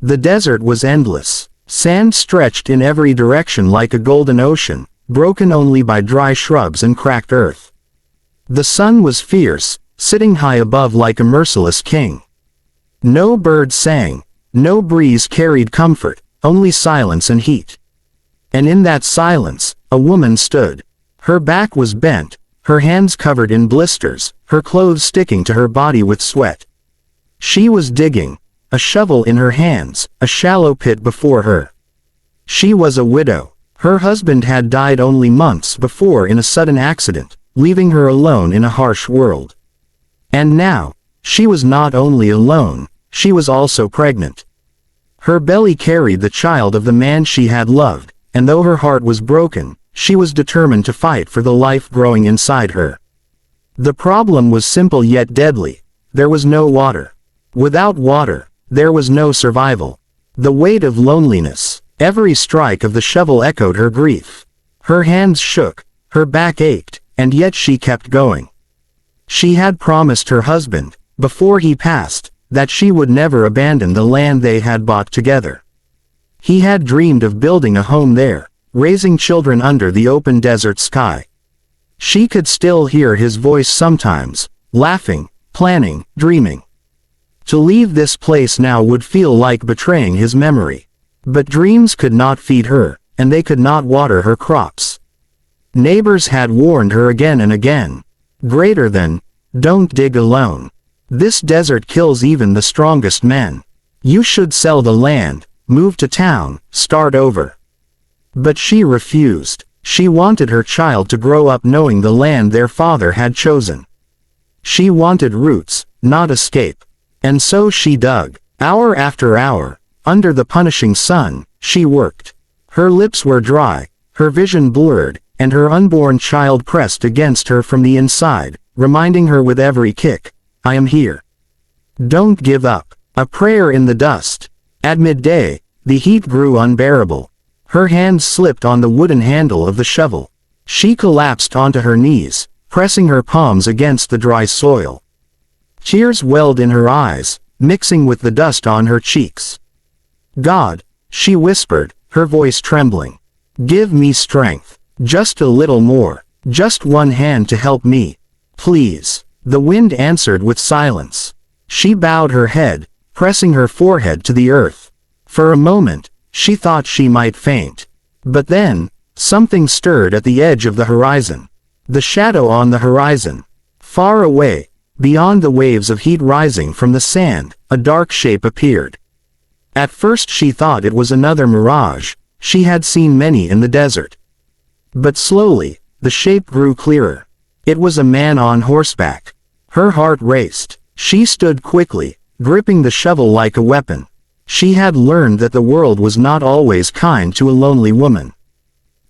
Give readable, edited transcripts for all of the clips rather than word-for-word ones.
The desert was endless. Sand stretched in every direction like a golden ocean, broken only by dry shrubs and cracked earth. The sun was fierce, sitting high above like a merciless king. No bird sang, no breeze carried comfort, only silence and heat. And in that silence, a woman stood. Her back was bent, her hands covered in blisters, her clothes sticking to her body with sweat. She was digging, a shovel in her hands, a shallow pit before her. She was a widow. Her husband had died only months before in a sudden accident, leaving her alone in a harsh world. And now, she was not only alone, she was also pregnant. Her belly carried the child of the man she had loved, and though her heart was broken, she was determined to fight for the life growing inside her. The problem was simple yet deadly. There was no water. Without water, there was no survival. The weight of loneliness, every strike of the shovel echoed her grief. Her hands shook, her back ached, and yet she kept going. She had promised her husband, before he passed, that she would never abandon the land they had bought together. He had dreamed of building a home there, raising children under the open desert sky. She could still hear his voice sometimes, laughing, planning, dreaming. To leave this place now would feel like betraying his memory. But dreams could not feed her, and they could not water her crops. Neighbors had warned her again and again. Greater than, don't dig alone. This desert kills even the strongest men. You should sell the land, move to town, start over. But she refused. She wanted her child to grow up knowing the land their father had chosen. She wanted roots, not escape. And so she dug. Hour after hour, under the punishing sun, she worked. Her lips were dry, her vision blurred, and her unborn child pressed against her from the inside, reminding her with every kick, I am here. Don't give up. A prayer in the dust. At midday, the heat grew unbearable. Her hands slipped on the wooden handle of the shovel. She collapsed onto her knees, pressing her palms against the dry soil. Tears welled in her eyes, mixing with the dust on her cheeks. God, she whispered, her voice trembling. Give me strength. Just a little more. Just one hand to help me. Please. The wind answered with silence. She bowed her head, pressing her forehead to the earth. For a moment, she thought she might faint. But then, something stirred at the edge of the horizon. The shadow on the horizon. Far away, beyond the waves of heat rising from the sand, a dark shape appeared. At first she thought it was another mirage. She had seen many in the desert. But slowly, the shape grew clearer. It was a man on horseback. Her heart raced. She stood quickly, gripping the shovel like a weapon. She had learned that the world was not always kind to a lonely woman.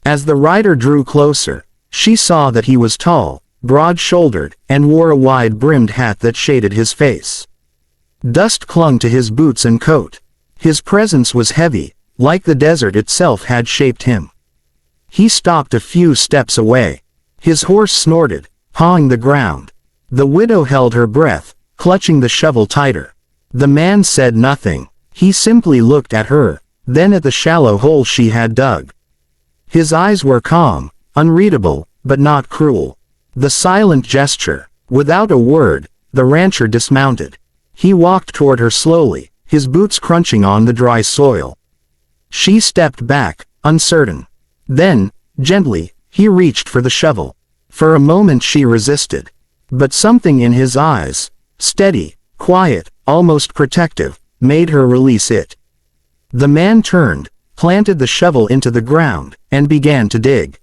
As the rider drew closer, she saw that he was tall, broad-shouldered, and wore a wide-brimmed hat that shaded his face. Dust clung to his boots and coat. His presence was heavy, like the desert itself had shaped him. He stopped a few steps away. His horse snorted, pawing the ground. The widow held her breath, clutching the shovel tighter. The man said nothing. He simply looked at her, then at the shallow hole she had dug. His eyes were calm, unreadable, but not cruel. The silent gesture. Without a word, the rancher dismounted. He walked toward her slowly, his boots crunching on the dry soil. She stepped back, uncertain. Then, gently, he reached for the shovel. For a moment she resisted. But something in his eyes, steady, quiet, almost protective, made her release it. The man turned, planted the shovel into the ground, and began to dig.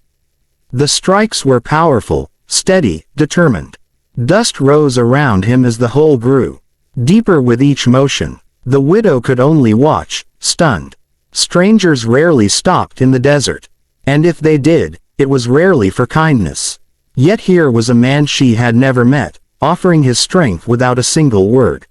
The strikes were powerful, steady, determined. Dust rose around him as the hole grew. Deeper with each motion. The widow could only watch, stunned. Strangers rarely stopped in the desert. And if they did, it was rarely for kindness. Yet here was a man she had never met, offering his strength without a single word.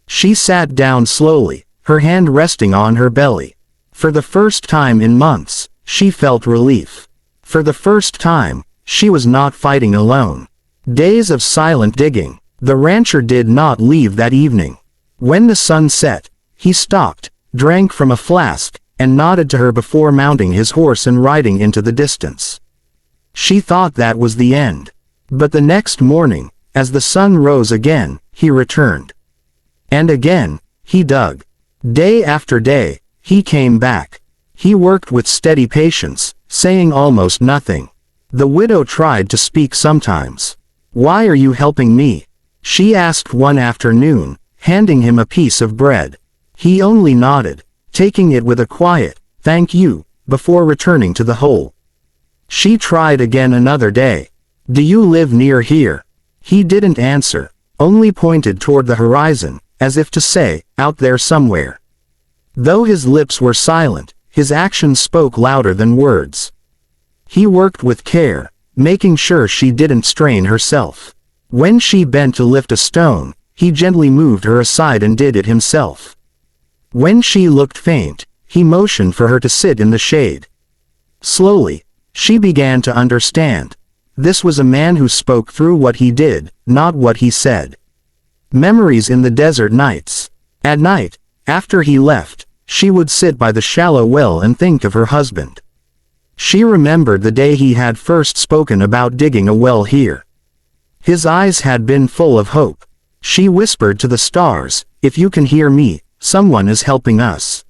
She sat down slowly, her hand resting on her belly. For the first time in months, she felt relief. For the first time, she was not fighting alone. Days of silent digging. The rancher did not leave that evening. When the sun set, he stopped, drank from a flask, and nodded to her before mounting his horse and riding into the distance. She thought that was the end. But the next morning, as the sun rose again, he returned. And again, he dug. Day after day, he came back. He worked with steady patience, saying almost nothing. The widow tried to speak sometimes. "Why are you helping me?" she asked one afternoon, handing him a piece of bread. He only nodded, taking it with a quiet, "Thank you," before returning to the hole. She tried again another day. "Do you live near here?" He didn't answer, only pointed toward the horizon, as if to say, "Out there somewhere." Though his lips were silent, his actions spoke louder than words. He worked with care, making sure she didn't strain herself. When she bent to lift a stone, he gently moved her aside and did it himself. When she looked faint, he motioned for her to sit in the shade. Slowly, she began to understand. This was a man who spoke through what he did, not what he said. Memories in the desert nights. At night, after he left, she would sit by the shallow well and think of her husband. She remembered the day he had first spoken about digging a well here. His eyes had been full of hope. She whispered to the stars, "If you can hear me, someone is helping us.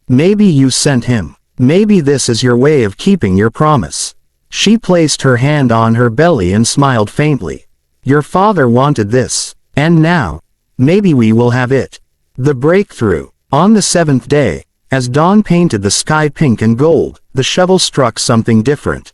Maybe you sent him. Maybe this is your way of keeping your promise." She placed her hand on her belly and smiled faintly. "Your father wanted this. And now, maybe we will have it." The breakthrough. On the seventh day, as dawn painted the sky pink and gold, the shovel struck something different.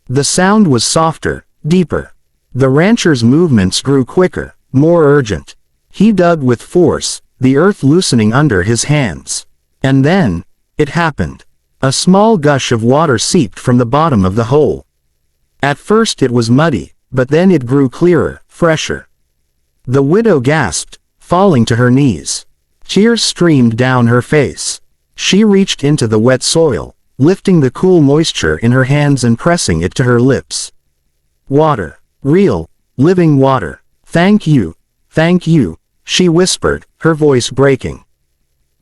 The sound was softer, deeper. The rancher's movements grew quicker, more urgent. He dug with force, the earth loosening under his hands. And then, it happened. A small gush of water seeped from the bottom of the hole. At first it was muddy, but then it grew clearer, fresher. The widow gasped, falling to her knees. Tears streamed down her face. She reached into the wet soil, lifting the cool moisture in her hands and pressing it to her lips. "Water. Real, living water. Thank you, she whispered, her voice breaking.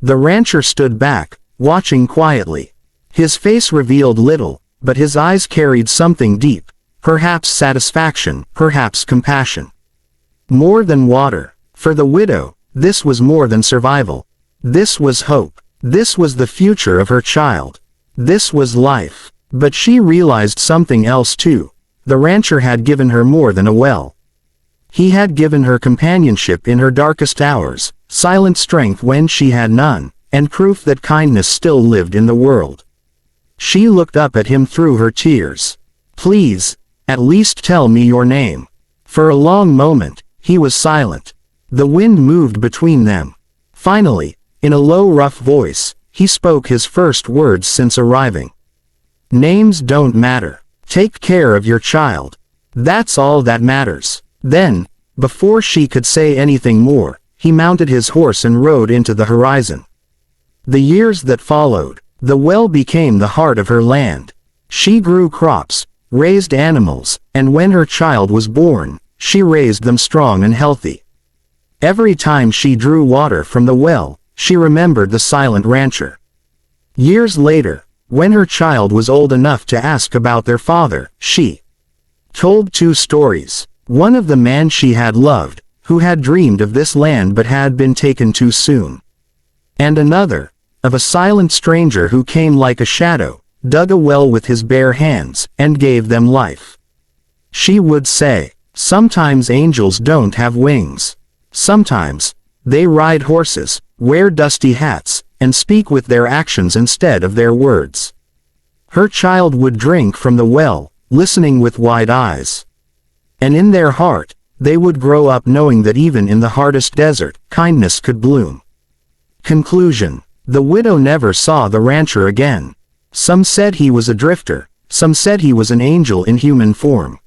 The rancher stood back, watching quietly. His face revealed little, but his eyes carried something deep, perhaps satisfaction, perhaps compassion. More than water. For the widow, this was more than survival. This was hope. This was the future of her child. This was life. But she realized something else too. The rancher had given her more than a well. He had given her companionship in her darkest hours, silent strength when she had none, and proof that kindness still lived in the world. She looked up at him through her tears. "Please, at least tell me your name." For a long moment, he was silent. The wind moved between them. Finally, in a low, rough voice, he spoke his first words since arriving. "Names don't matter. Take care of your child. That's all that matters." Then, before she could say anything more, he mounted his horse and rode into the horizon. The years that followed, the well became the heart of her land. She grew crops, raised animals, and when her child was born, she raised them strong and healthy. Every time she drew water from the well, she remembered the silent rancher. Years later, when her child was old enough to ask about their father, she told two stories. One of the man she had loved, who had dreamed of this land but had been taken too soon. And another, of a silent stranger who came like a shadow, dug a well with his bare hands, and gave them life. She would say, "Sometimes angels don't have wings. Sometimes, they ride horses, wear dusty hats, and speak with their actions instead of their words." Her child would drink from the well, listening with wide eyes. And in their heart, they would grow up knowing that even in the hardest desert, kindness could bloom. Conclusion. The widow never saw the rancher again. Some said he was a drifter, some said he was an angel in human form.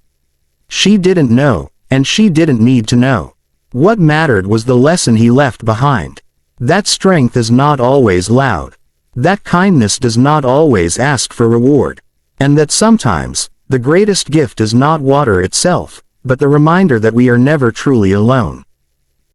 She didn't know, and she didn't need to know. What mattered was the lesson he left behind. That strength is not always loud. That kindness does not always ask for reward. And that sometimes, the greatest gift is not water itself, but the reminder that we are never truly alone.